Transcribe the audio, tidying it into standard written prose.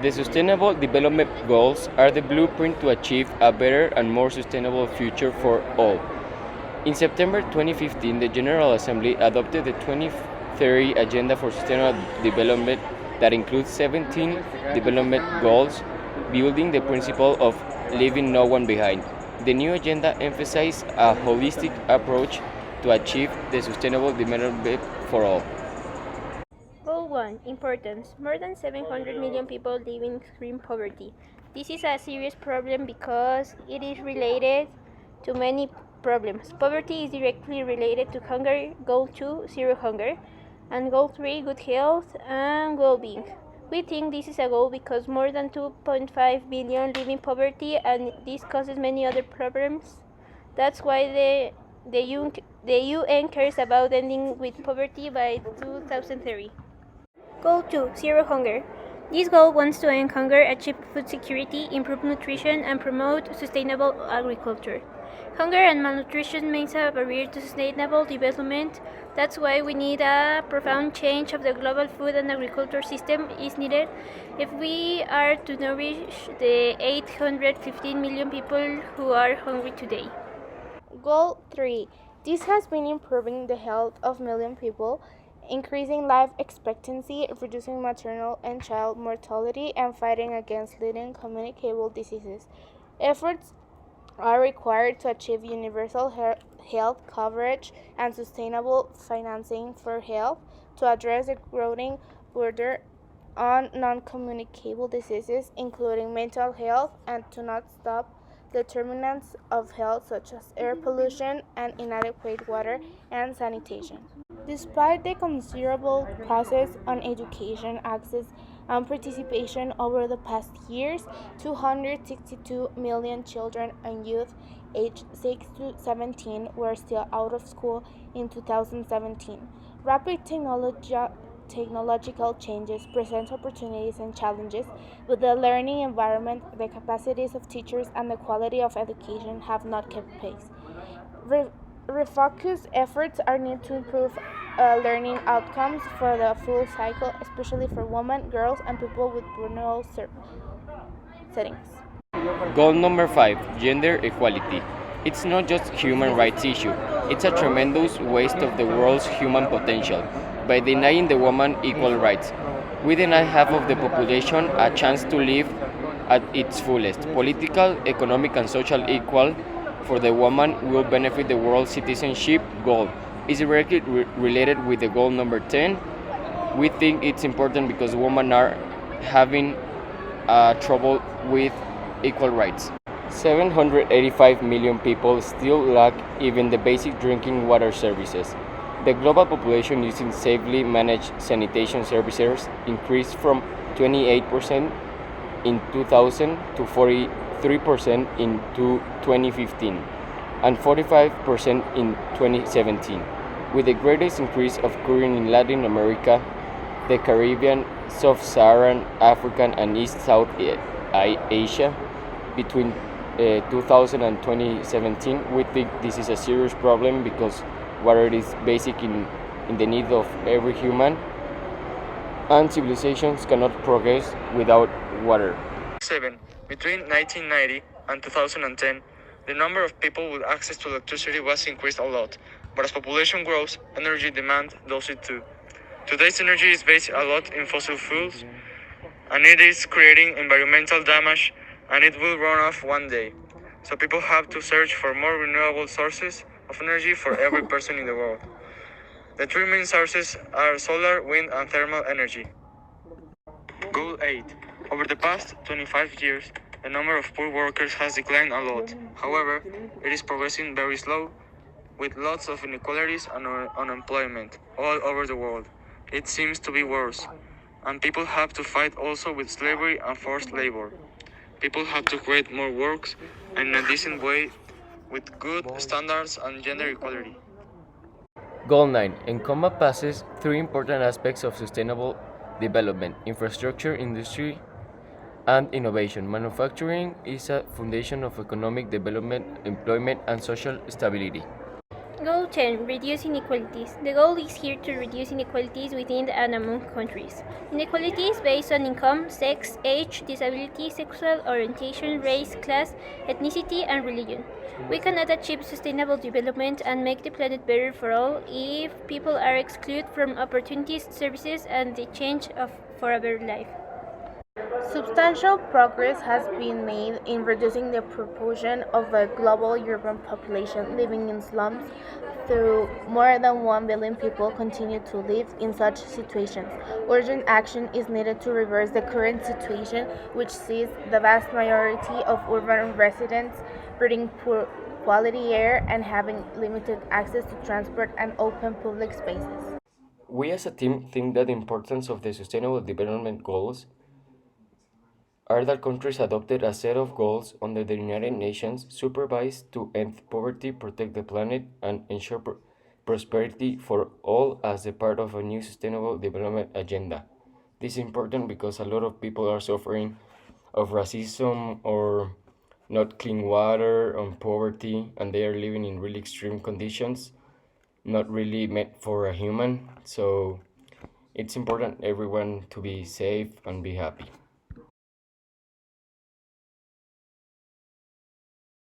The Sustainable Development Goals are the blueprint to achieve a better and more sustainable future for all. In September 2015, the General Assembly adopted the 2030 Agenda for Sustainable Development that includes 17 development goals, building the principle of leaving no one behind. The new agenda emphasizes a holistic approach to achieve the sustainable development for all. Goal 1 Importance. More than 700 million people live in extreme poverty. This is a serious problem because it is related to many problems. Poverty is directly related to hunger. Goal 2 Zero hunger. And goal 3 Good health and well being. We think this is a goal because more than 2.5 billion live in poverty and this causes many other problems. That's why the UN cares about ending with poverty by 2030. Goal 2 Zero hunger. This goal wants to end hunger, achieve food security, improve nutrition, and promote sustainable agriculture. Hunger and malnutrition makes a barrier to sustainable development. That's why we need a profound change of the global food and agriculture system is needed if we are to nourish the 815 million people who are hungry today. Goal 3. This has been improving the health of million people, increasing life expectancy, reducing maternal and child mortality, and fighting against leading communicable diseases. Efforts are required to achieve universal health coverage and sustainable financing for health to address the growing burden on non-communicable diseases, including mental health, and to not stop determinants of health such as air pollution and inadequate water and sanitation. Despite the considerable process on education access and participation over the past years, 262 million children and youth aged 6 to 17 were still out of school in 2017. Rapid technological changes present opportunities and challenges, but the learning environment, the capacities of teachers, and the quality of education have not kept pace. Refocused efforts are needed to improve learning outcomes for the full cycle, especially for women, girls, and people with vulnerable settings. Goal number 5 Gender Equality. It's not just a human rights issue, it's a tremendous waste of the world's human potential. By denying the woman equal rights, we deny half of the population a chance to live at its fullest. Political, economic, and social equal for the woman will benefit the world citizenship goal. Is directly related with the goal number 10. We think it's important because women are having trouble with equal rights. 785 million people still lack even the basic drinking water services. The global population using safely managed sanitation services increased from 28% in 2000 to 43% in 2015 and 45% in 2017, with the greatest increase occurring in Latin America, the Caribbean, Sub-Saharan Africa, and East-South Asia. Between 2000 and 2017, we think this is a serious problem because water is basic in the need of every human, and civilizations cannot progress without water. 7. Between 1990 and 2010, the number of people with access to electricity was increased a lot, but as population grows, energy demand does it too. Today's energy is based a lot in fossil fuels, and it is creating environmental damage, and it will run off one day. So people have to search for more renewable sources of energy for every person in the world. The three main sources are solar, wind, and thermal energy. Goal 8. Over the past 25 years, the number of poor workers has declined a lot. However, it is progressing very slow, with lots of inequalities and unemployment all over the world. It seems to be worse, and people have to fight also with slavery and forced labor. People have to create more works and in a decent way with good standards and gender equality. Goal 9 encompasses three important aspects of sustainable development: infrastructure, industry, and innovation. Manufacturing is a foundation of economic development, employment, and social stability. Goal 10. Reduce inequalities. The goal is here to reduce inequalities within and among countries. Inequalities based on income, sex, age, disability, sexual orientation, race, class, ethnicity, and religion. We cannot achieve sustainable development and make the planet better for all if people are excluded from opportunities, services, and the change for a better life. Substantial progress has been made in reducing the proportion of the global urban population living in slums, though more than 1 billion people continue to live in such situations. Urgent action is needed to reverse the current situation, which sees the vast majority of urban residents breathing poor quality air and having limited access to transport and open public spaces. We as a team think that the importance of the Sustainable Development Goals are that countries adopted a set of goals under the United Nations supervised to end poverty, protect the planet, and ensure prosperity for all as a part of a new sustainable development agenda. This is important because a lot of people are suffering of racism or not clean water, and poverty, and they are living in really extreme conditions, not really meant for a human. So it's important everyone to be safe and be happy.